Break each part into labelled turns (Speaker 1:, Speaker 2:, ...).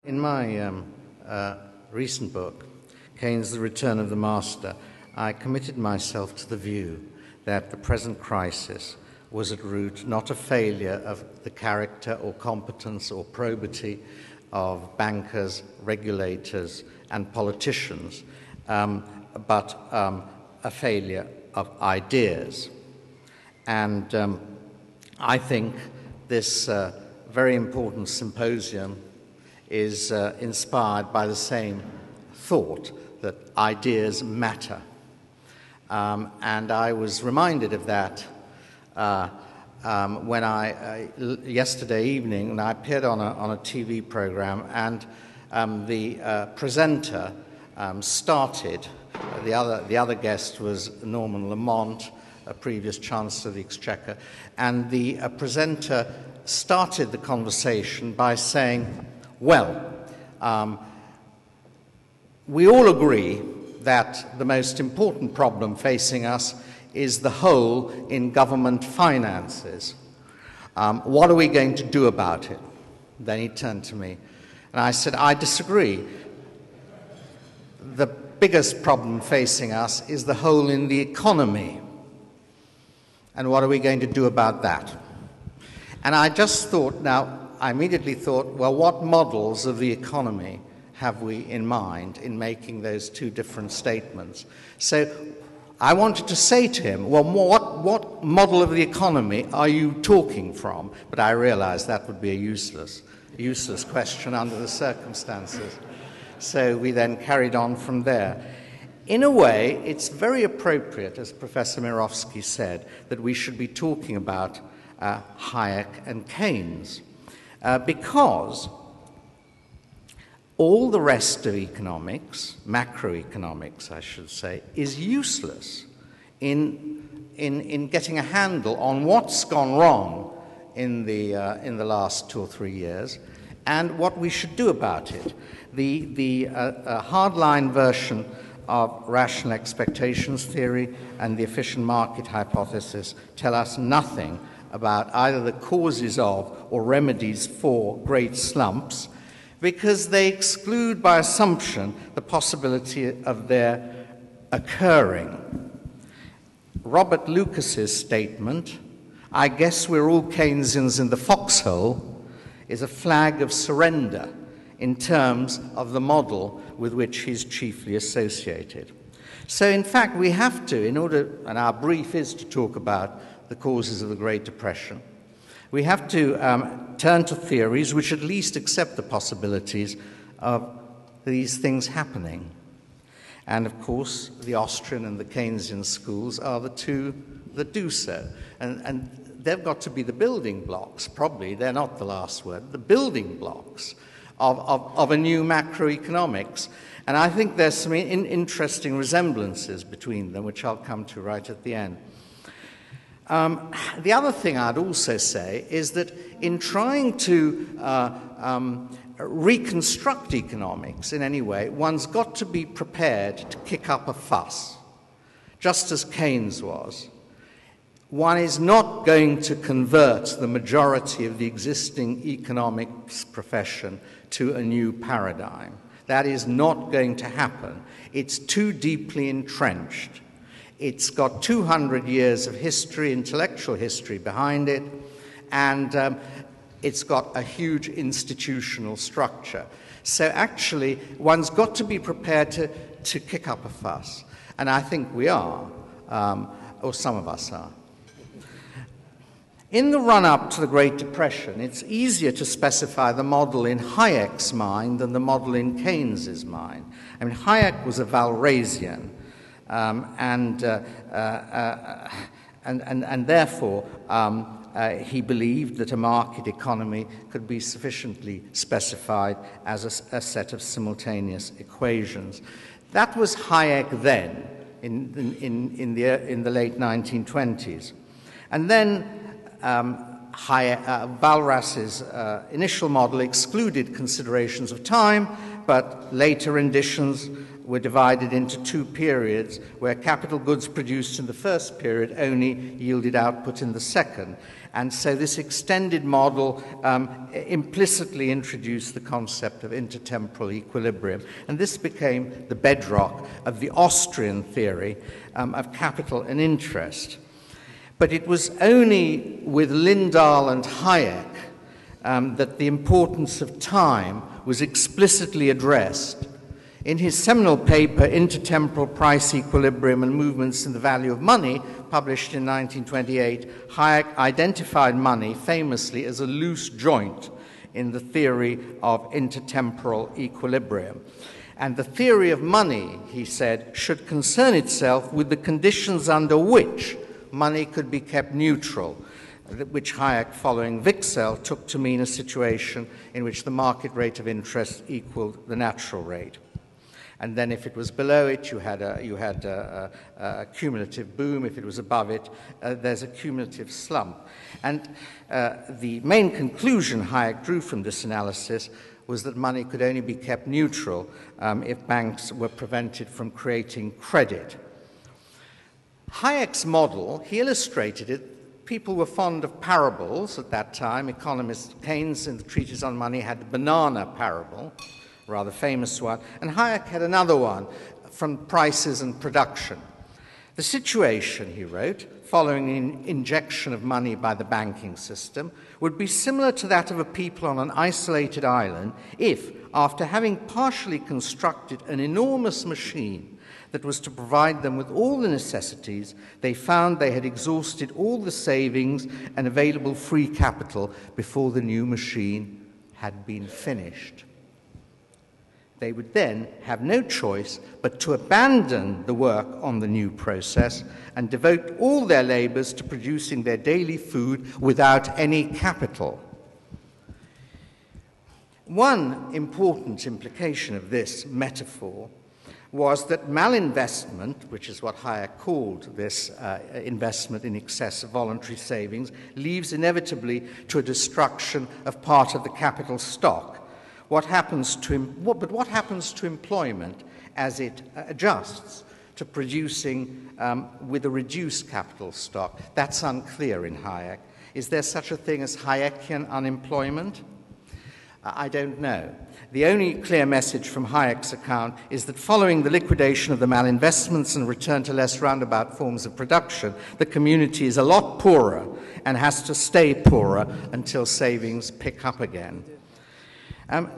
Speaker 1: In my recent book, Keynes, The Return of the Master, I committed myself to the view that the present crisis was at root not a failure of the character or competence or probity of bankers, regulators, and politicians, but a failure of ideas. And I think this very important symposium is inspired by the same thought that ideas matter. And I was reminded of that when yesterday evening, I appeared on a TV program, and the presenter started. The other guest was Norman Lamont, a previous Chancellor of the Exchequer, and the presenter started the conversation by saying, well, we all agree that the most important problem facing us is the hole in government finances. What are we going to do about it? Then he turned to me, and I said, I disagree. The biggest problem facing us is the hole in the economy. And what are we going to do about that? And I just thought, I immediately thought, well, what models of the economy have we in mind in making those two different statements? So I wanted to say to him, well, what model of the economy are you talking from? But I realized that would be a useless question under the circumstances. So we then carried on from there. In a way, it's very appropriate, as Professor Mirowski said, that we should be talking about Hayek and Keynes, because all the rest of economics, macroeconomics, I should say, is useless in getting a handle on what's gone wrong in the last 2 or 3 years and what we should do about it. The hardline version of rational expectations theory and the efficient market hypothesis tell us nothing about either the causes of or remedies for great slumps, because they exclude by assumption the possibility of their occurring. Robert Lucas's statement, I guess we're all Keynesians in the foxhole, is a flag of surrender in terms of the model with which he's chiefly associated. So in fact we have to, and our brief is to talk about the causes of the Great Depression, we have to turn to theories which at least accept the possibilities of these things happening. And of course, the Austrian and the Keynesian schools are the two that do so. And they've got to be the building blocks, probably, they're not the last word, the building blocks of a new macroeconomics. And I think there's some interesting resemblances between them, which I'll come to right at the end. The other thing I'd also say is that in trying to reconstruct economics in any way, one's got to be prepared to kick up a fuss, just as Keynes was. One is not going to convert the majority of the existing economics profession to a new paradigm. That is not going to happen. It's too deeply entrenched. It's got 200 years of history, intellectual history behind it, and it's got a huge institutional structure. So actually, one's got to be prepared to kick up a fuss. And I think we are, or some of us are. In the run-up to the Great Depression, it's easier to specify the model in Hayek's mind than the model in Keynes's mind. I mean, Hayek was a Walrasian. And therefore he believed that a market economy could be sufficiently specified as a set of simultaneous equations. That was Hayek then, in the late 1920s. And then Walras's initial model excluded considerations of time but later renditions were divided into two periods, where capital goods produced in the first period only yielded output in the second. And so this extended model implicitly introduced the concept of intertemporal equilibrium. And this became the bedrock of the Austrian theory of capital and interest. But it was only with Lindahl and Hayek that the importance of time was explicitly addressed. In his seminal paper, Intertemporal Price Equilibrium and Movements in the Value of Money, published in 1928, Hayek identified money famously as a loose joint in the theory of intertemporal equilibrium. And the theory of money, he said, should concern itself with the conditions under which money could be kept neutral, which Hayek, following Wicksell, took to mean a situation in which the market rate of interest equaled the natural rate. And then if it was below it, you had a cumulative boom. If it was above it, there's a cumulative slump. And the main conclusion Hayek drew from this analysis was that money could only be kept neutral if banks were prevented from creating credit. Hayek's model, he illustrated it. People were fond of parables at that time. Economist Keynes, in the Treatise on Money, had the banana parable, rather famous one, and Hayek had another one from prices and production. The situation, he wrote, following an injection of money by the banking system, would be similar to that of a people on an isolated island if, after having partially constructed an enormous machine that was to provide them with all the necessities, they found they had exhausted all the savings and available free capital before the new machine had been finished. They would then have no choice but to abandon the work on the new process and devote all their labors to producing their daily food without any capital. One important implication of this metaphor was that malinvestment, which is what Hayek called this investment in excess of voluntary savings, leads inevitably to a destruction of part of the capital stock. What happens to employment as it adjusts to producing with a reduced capital stock? That's unclear in Hayek. Is there such a thing as Hayekian unemployment? I don't know. The only clear message from Hayek's account is that following the liquidation of the malinvestments and return to less roundabout forms of production, the community is a lot poorer and has to stay poorer until savings pick up again.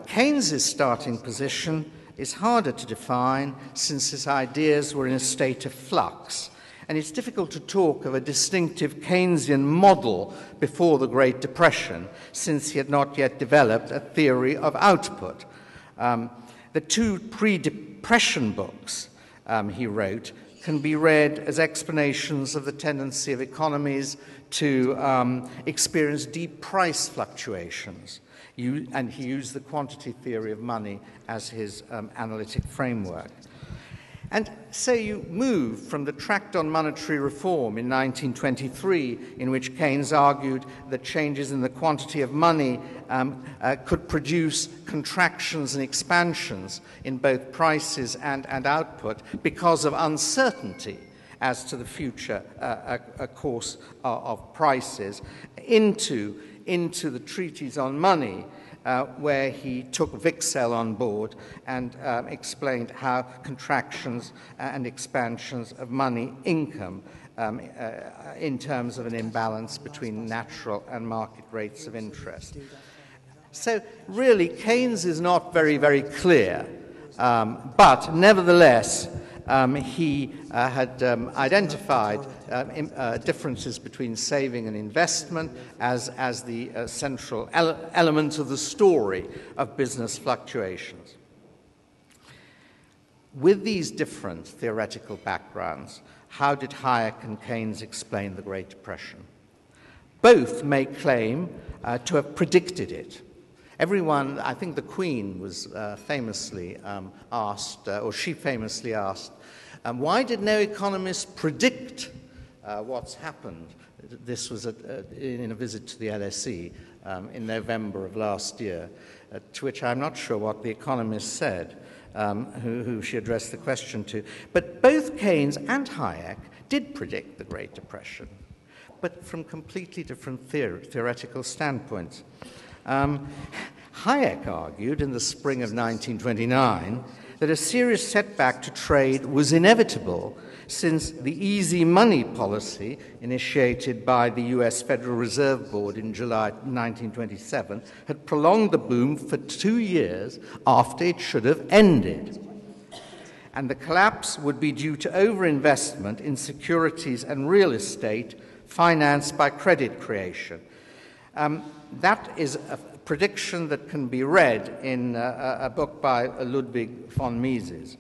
Speaker 1: Keynes's starting position is harder to define since his ideas were in a state of flux, and it's difficult to talk of a distinctive Keynesian model before the Great Depression since he had not yet developed a theory of output. The two pre-Depression books he wrote can be read as explanations of the tendency of economies to experience deep price fluctuations. And he used the quantity theory of money as his analytic framework. And so you move from the Tract on Monetary Reform in 1923, in which Keynes argued that changes in the quantity of money could produce contractions and expansions in both prices and output because of uncertainty as to the future course of prices, into the Treatise on Money, where he took Wicksell on board and explained how contractions and expansions of money income in terms of an imbalance between natural and market rates of interest. So really, Keynes is not very, very clear, but nevertheless, he had identified differences between saving and investment as the central element of the story of business fluctuations. With these different theoretical backgrounds, how did Hayek and Keynes explain the Great Depression? Both may claim to have predicted it. Everyone, I think the Queen was famously asked, or she famously asked, why did no economist predict what's happened? This was in a visit to the LSE in November of last year, to which I'm not sure what the economist said, who she addressed the question to. But both Keynes and Hayek did predict the Great Depression, but from completely different theoretical standpoints. Hayek argued in the spring of 1929 that a serious setback to trade was inevitable since the easy money policy initiated by the US Federal Reserve Board in July 1927 had prolonged the boom for 2 years after it should have ended. And the collapse would be due to overinvestment in securities and real estate financed by credit creation. That is a prediction that can be read in a book by Ludwig von Mises.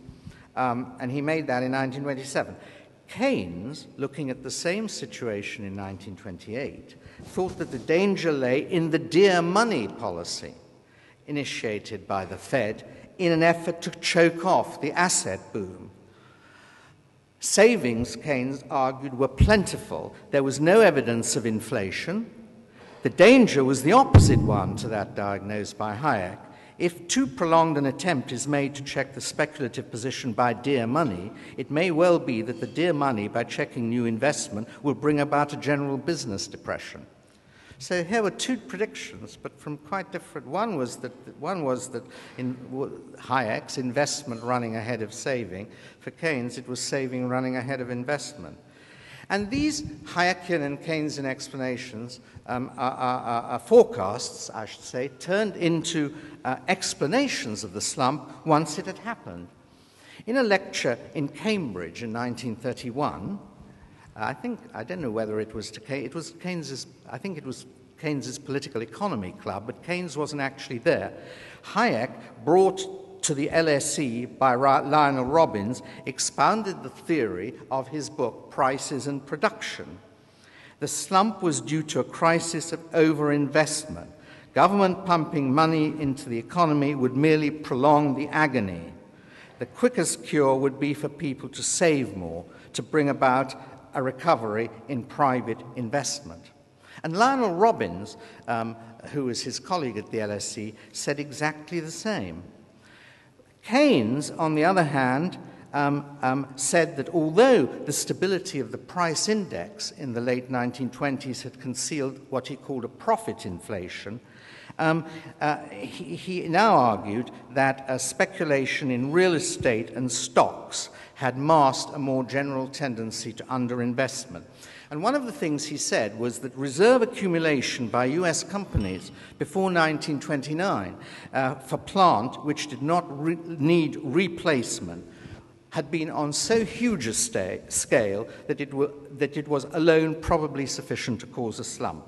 Speaker 1: And he made that in 1927. Keynes, looking at the same situation in 1928, thought that the danger lay in the dear money policy initiated by the Fed in an effort to choke off the asset boom. Savings, Keynes argued, were plentiful. There was no evidence of inflation. The danger was the opposite one to that diagnosed by Hayek. If too prolonged an attempt is made to check the speculative position by dear money, it may well be that the dear money, by checking new investment, will bring about a general business depression. So here were two predictions, but from quite different. One was that in Hayek's investment running ahead of saving. For Keynes, it was saving running ahead of investment. And these Hayekian and Keynesian explanations are forecasts, I should say, turned into explanations of the slump once it had happened. In a lecture in Cambridge in 1931, I don't know whether it was to Keynes, it was Keynes's, I think it was Keynes's Political Economy Club, but Keynes wasn't actually there. Hayek, brought to the LSE by Lionel Robbins, expounded the theory of his book, Prices and Production. The slump was due to a crisis of overinvestment. Government pumping money into the economy would merely prolong the agony. The quickest cure would be for people to save more, to bring about a recovery in private investment. And Lionel Robbins, who was his colleague at the LSE, said exactly the same. Keynes, on the other hand, said that although the stability of the price index in the late 1920s had concealed what he called a profit inflation, he now argued that speculation in real estate and stocks had masked a more general tendency to underinvestment. And one of the things he said was that reserve accumulation by US companies before 1929 for plant which did not need replacement had been on so huge a scale that it was alone probably sufficient to cause a slump.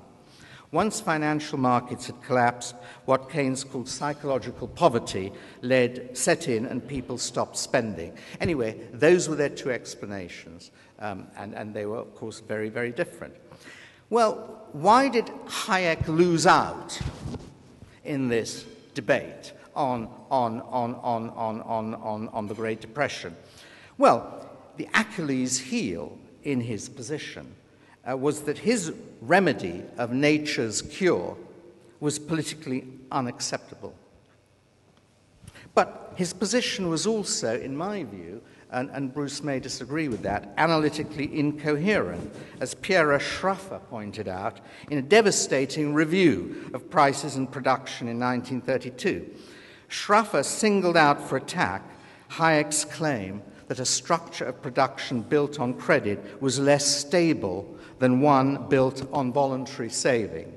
Speaker 1: Once financial markets had collapsed, what Keynes called psychological poverty set in and people stopped spending. Anyway, those were their two explanations, and they were, of course, very, very different. Well, why did Hayek lose out in this debate on the Great Depression? Well, the Achilles heel in his position was that his remedy of nature's cure was politically unacceptable. But his position was also, in my view, and Bruce may disagree with that, analytically incoherent, as Pierre Schraffer pointed out in a devastating review of Prices and Production in 1932. Schraffer singled out for attack Hayek's claim that a structure of production built on credit was less stable than one built on voluntary saving.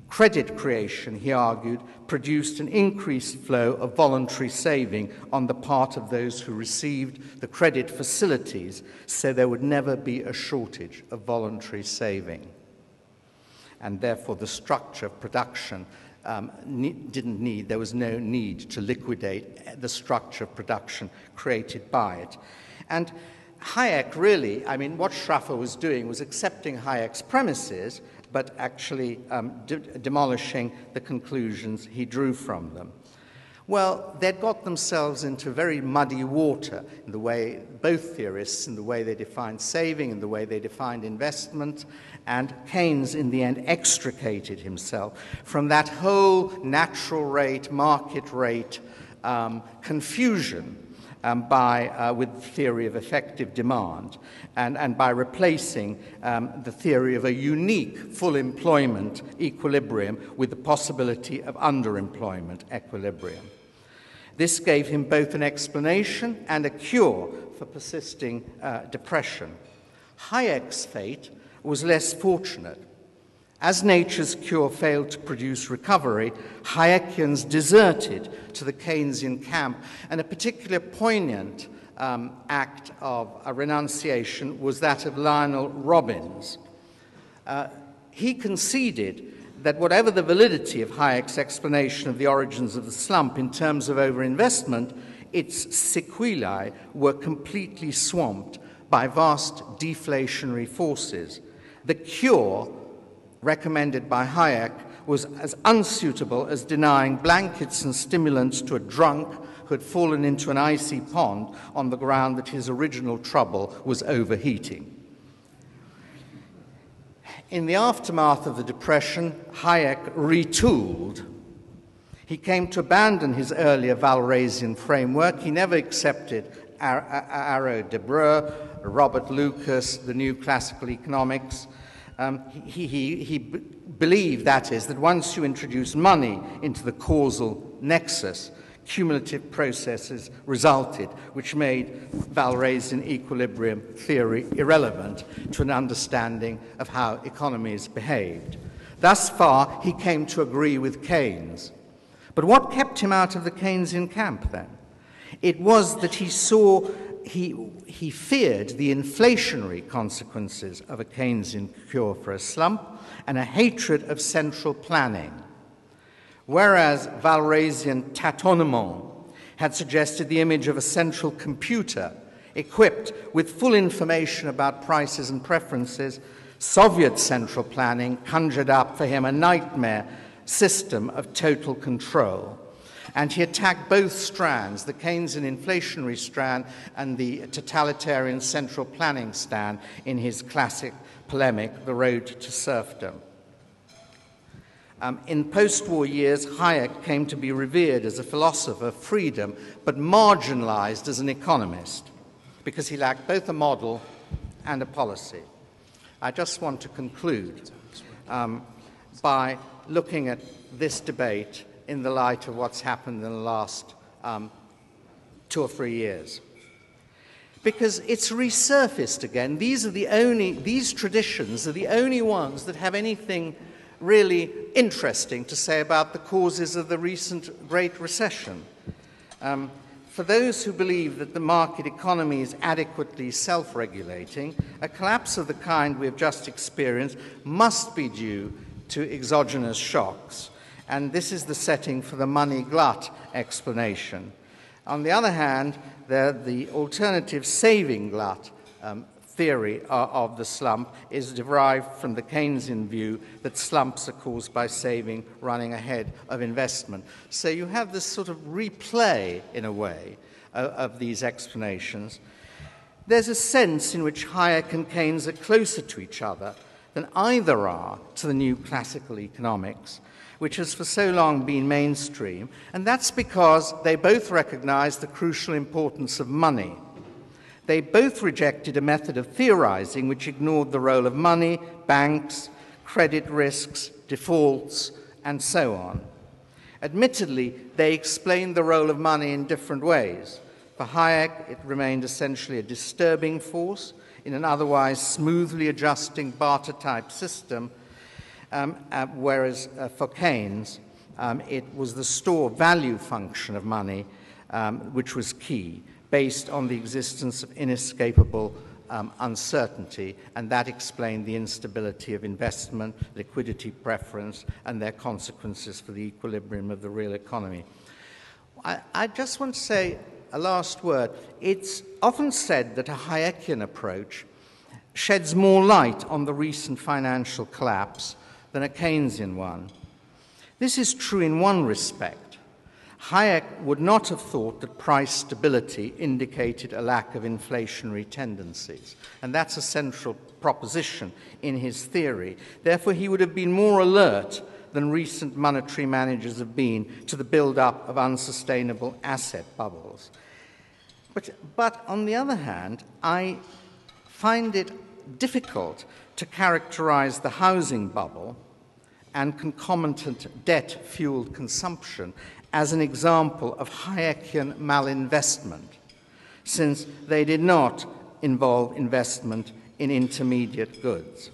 Speaker 1: Credit creation, he argued, produced an increased flow of voluntary saving on the part of those who received the credit facilities, so there would never be a shortage of voluntary saving. And therefore the structure of production there was no need to liquidate the structure of production created by it. And Hayek really, what Schraffer was doing was accepting Hayek's premises, but actually demolishing the conclusions he drew from them. Well, they'd got themselves into very muddy water in the way, both theorists, in the way they defined saving, in the way they defined investment, and Keynes, in the end, extricated himself from that whole natural rate, market rate confusion with the theory of effective demand, and by replacing the theory of a unique full employment equilibrium with the possibility of underemployment equilibrium. This gave him both an explanation and a cure for persisting depression. Hayek's fate was less fortunate. As nature's cure failed to produce recovery, Hayekians deserted to the Keynesian camp, and a particular poignant act of a renunciation was that of Lionel Robbins. He conceded that whatever the validity of Hayek's explanation of the origins of the slump in terms of overinvestment, its sequelae were completely swamped by vast deflationary forces. The cure recommended by Hayek was as unsuitable as denying blankets and stimulants to a drunk who had fallen into an icy pond on the ground that his original trouble was overheating. In the aftermath of the Depression, Hayek retooled. He came to abandon his earlier Valrasian framework. He never accepted Arrow de Breu, Robert Lucas, the new classical economics. He believed, that is, that once you introduce money into the causal nexus, cumulative processes resulted, which made Valrasian equilibrium theory irrelevant to an understanding of how economies behaved. Thus far, he came to agree with Keynes. But what kept him out of the Keynesian camp, then? It was that he feared the inflationary consequences of a Keynesian cure for a slump and a hatred of central planning. Whereas Valrasian tâtonnement had suggested the image of a central computer equipped with full information about prices and preferences, Soviet central planning conjured up for him a nightmare system of total control. And he attacked both strands, the Keynesian inflationary strand and the totalitarian central planning strand, in his classic polemic, The Road to Serfdom. In post-war years, Hayek came to be revered as a philosopher of freedom, but marginalized as an economist, because he lacked both a model and a policy. I just want to conclude by looking at this debate in the light of what's happened in the last 2 or 3 years. Because it's resurfaced again. These traditions are the only ones that have anything really interesting to say about the causes of the recent Great Recession. For those who believe that the market economy is adequately self-regulating, a collapse of the kind we have just experienced must be due to exogenous shocks. And this is the setting for the money glut explanation. On the other hand, the alternative saving glut theory of the slump is derived from the Keynesian view that slumps are caused by saving running ahead of investment. So you have this sort of replay, in a way, of these explanations. There's a sense in which Hayek and Keynes are closer to each other than either are to the new classical economics, which has for so long been mainstream, and that's because they both recognize the crucial importance of money. They both rejected a method of theorizing which ignored the role of money, banks, credit risks, defaults, and so on. Admittedly, they explained the role of money in different ways. For Hayek, it remained essentially a disturbing force in an otherwise smoothly adjusting barter-type system, whereas for Keynes, it was the store value function of money which was key, based on the existence of inescapable uncertainty, and that explained the instability of investment, liquidity preference, and their consequences for the equilibrium of the real economy. I just want to say a last word. It's often said that a Hayekian approach sheds more light on the recent financial collapse than a Keynesian one. This is true in one respect. Hayek would not have thought that price stability indicated a lack of inflationary tendencies, and that's a central proposition in his theory. Therefore, he would have been more alert than recent monetary managers have been to the build-up of unsustainable asset bubbles. But on the other hand, I find it difficult to characterize the housing bubble and concomitant debt-fueled consumption as an example of Hayekian malinvestment, since they did not involve investment in intermediate goods.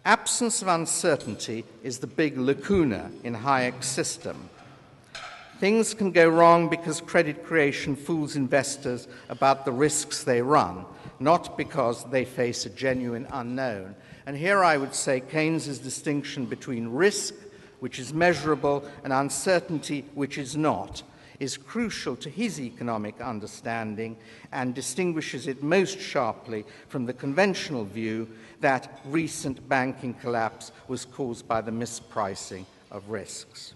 Speaker 1: Absence of uncertainty is the big lacuna in Hayek's system. Things can go wrong because credit creation fools investors about the risks they run, not because they face a genuine unknown. And here I would say Keynes's distinction between risk, which is measurable, and uncertainty, which is not, is crucial to his economic understanding and distinguishes it most sharply from the conventional view that recent banking collapse was caused by the mispricing of risks.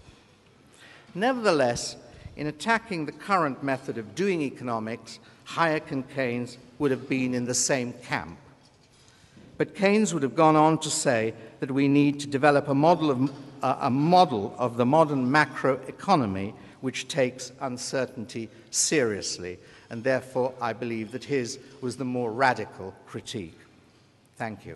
Speaker 1: Nevertheless, in attacking the current method of doing economics, Hayek and Keynes would have been in the same camp. But Keynes would have gone on to say that we need to develop a model of the modern macroeconomy which takes uncertainty seriously, and therefore I believe that his was the more radical critique. Thank you.